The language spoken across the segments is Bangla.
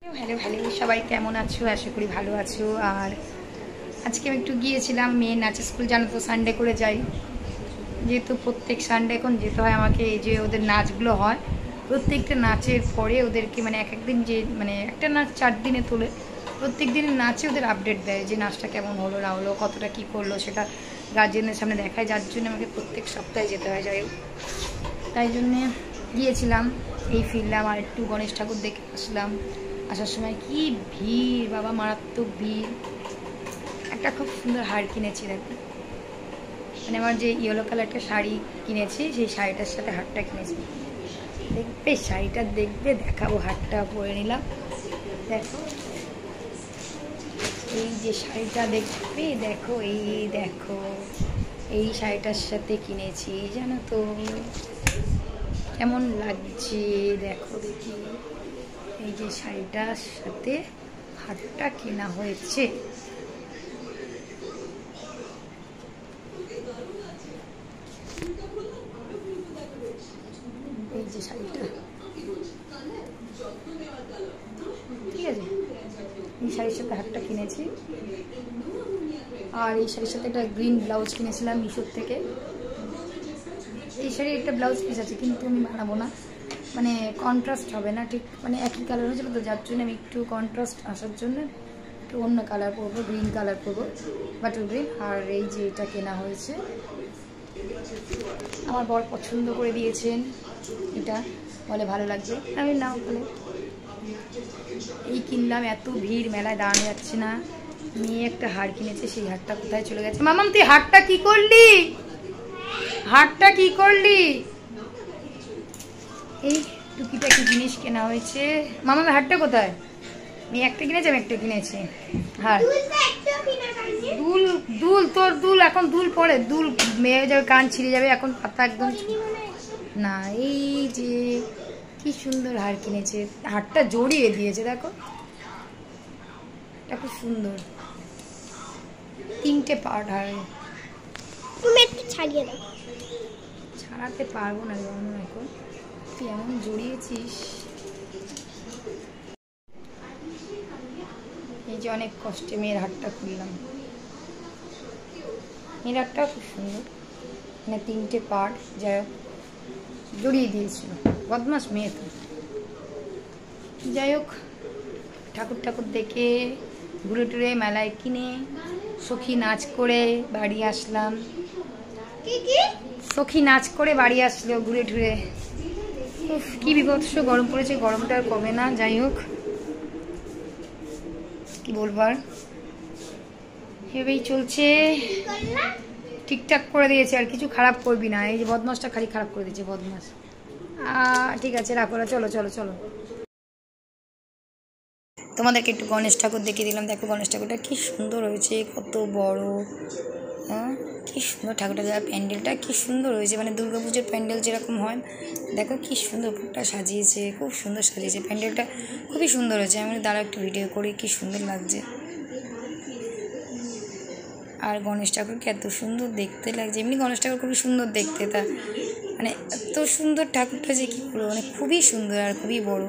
হ্যালো হ্যালো, সবাই কেমন আছো? আশা করি ভালো আছো। আর আজকে আমি একটু গিয়েছিলাম মেয়ের নাচের স্কুল। জানো তো সানডে করে যাই, যেহেতু প্রত্যেক সানডে এখন যেতে হয় আমাকে। এই যে ওদের নাচগুলো হয়, প্রত্যেকটা নাচের পরে ওদেরকে এক একদিন যে একটা নাচ 4 দিনে তোলে, প্রত্যেক দিনের নাচে ওদের আপডেট দেয় যে নাচটা কেমন হলো না হলো, কতটা কী করলো, সেটা গার্জেনের সামনে দেখায়, যার জন্য আমাকে প্রত্যেক সপ্তাহে যেতে হয়। যাই হোক, তাই জন্যে গিয়েছিলাম, এই ফিরলাম আর একটু গণেশ ঠাকুর দেখে আসলাম। আসার সময় কি ভিড় বাবা, মারাত্মক ভিড়। একটা খুব সুন্দর হার কিনেছি, দেখো আমার যে ইয়েলো কালার একটা শাড়ি কিনেছি, সেই শাড়িটার সাথে হারটা কিনেছি। দেখবে শাড়িটা, দেখবে, দেখাবো। হারটা পরে নিলাম, দেখো এই যে শাড়িটা দেখবে, দেখো এই দেখো, এই শাড়িটার সাথে কিনেছি। জানো তো কেমন লাগছে, দেখো দেখি। এই যে শাড়িটার সাথে হারটা কেনা হয়েছে। এই যে শাড়িটা, ঠিক আছে, এই শাড়ির সাথে হারটা কিনেছি। আর এই শাড়ির সাথে একটা গ্রিন ব্লাউজ কিনেছিলাম মিশোর থেকে। এই শাড়ির একটা ব্লাউজ পিস আছে, কিন্তু আমি বানাবো না, কন্ট্রাস্ট হবে না ঠিক, একই কালার হয়েছিল তো, যার জন্য আমি একটু কন্ট্রাস্ট আসার জন্য একটু অন্য কালার পরবো, গ্রিন কালার পরবো, বাটল গ্রিন। আর এই যে এটা কেনা হয়েছে, আমার বর পছন্দ করে দিয়েছেন, এটা বলে ভালো লাগবে, আমি নাও বলে এই কিনলাম। এত ভিড়, মেলায় দাঁড়ানো যাচ্ছে না। মেয়ে একটা হার কিনেছে, সেই হারটা কোথায় চলে গেছে? মামাম তুই হারটা কি করলি? হারটা কি করলি? এই টুকিটাকি জিনিস কেনা হয়েছে। মামার হারটা কোথায়? মেয়ে একটা কিনেছে, আমি একটা কিনেছি হার। দুল দুল তোর দুল, এখন দুল পরে, দুল মেয়ে যাবে, কান ছিঁড়ে যাবে, এখন পাতা একদম না। এই যে কি সুন্দর হার কিনেছে, হারটা জড়িয়ে দিয়েছে, দেখো এটা খুব সুন্দর, 3টে পার্ট হার। তুমি একটু ছাড়িয়ে দাও। ছাড়াতে পারবো না এখন, তুই এমন জড়িয়েছিস। এই যে অনেক কষ্টে মেয়ের হারটা খুললাম। মেয়ের হারটা খুব সুন্দর, 3টে পার্ট, যাই হোক জড়িয়ে দিয়েছিল, বদমাস মেয়ে তো। যাই হোক, ঠাকুর দেখে ঘুরে টুরে মেলায় কিনে সখী নাচ করে বাড়ি আসলাম। সখী নাচ করে বাড়ি আসলো ঘুরে টুরে। কি বিভৎস গরম পড়েছে, গরমটা আর কমে না। যাই হোক, কি বলবার, এভাবেই চলছে, ঠিকঠাক করে দিয়েছে, আর কিছু খারাপ করবি না। এই যে বদমাসটা খালি খারাপ করে দিয়েছে, বদমাস। ঠিক আছে, রাখো, চলো চলো চলো। তোমাদেরকে একটু গণেশ ঠাকুর দেখিয়ে দিলাম। দেখো গণেশ ঠাকুরটা কি সুন্দর হয়েছে, কত বড়, হ্যাঁ কি সুন্দর ঠাকুরটা। প্যান্ডেলটা কি সুন্দর হয়েছে, দুর্গাপুজোর প্যান্ডেল যেরকম হয়, দেখো কি সুন্দর পুরোটা সাজিয়েছে, খুব সুন্দর সাজিয়েছে প্যান্ডেলটা, খুবই সুন্দর হয়েছে। আমি দাঁড়া একটু ভিডিও করি, কি সুন্দর লাগছে। আর গণেশ ঠাকুরকে এত সুন্দর দেখতে লাগছে, এমনি গণেশ ঠাকুর খুবই সুন্দর দেখতে, তা এত সুন্দর ঠাকুরটা যে কী বলবো, খুবই সুন্দর আর খুবই বড়।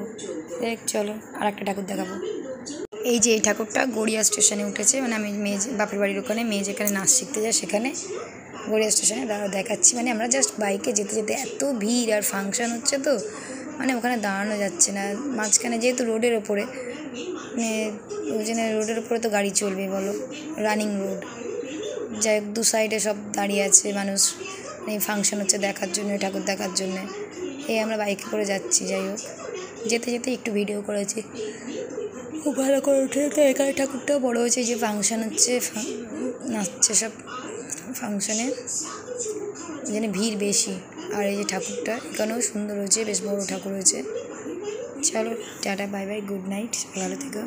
দেখ চলো আর একটা ঠাকুর দেখাবো। এই যে এই ঠাকুরটা গড়িয়া স্টেশনে উঠেছে, আমি মেয়ে বাপের বাড়ির ওখানে, মেয়ে যেখানে নাচ শিখতে যায় সেখানে গড়িয়া স্টেশনে দেখাচ্ছি। আমরা জাস্ট বাইকে যেতে যেতে এত ভিড়, আর ফাংশন হচ্ছে তো ওখানে দাঁড়ানো যাচ্ছে না। মাঝখানে যেহেতু রোডের ওপরে, ওই জন্য রোডের ওপরে তো গাড়ি চলবে বলো, রানিং রোড। যাই হোক, 2 সাইডে সব দাঁড়িয়ে আছে মানুষ, ফাংশন হচ্ছে দেখার জন্য, ঠাকুর দেখার জন্য। আমরা বাইকে করে যাচ্ছি। যাই হোক, যেতে যেতে একটু ভিডিও করেছি, খুব ভালো করে উঠে। তো এখানে ঠাকুরটাও বড়ো হয়েছে, যে ফাংশন হচ্ছে, নাচছে সব ফাংশনে, যেন ভিড় বেশি। আর এই যে ঠাকুরটা এখানেও সুন্দর হয়েছে, বেশ বড়ো ঠাকুর হয়েছে। চলো tata, bye bye, good night, ভালো থেকো।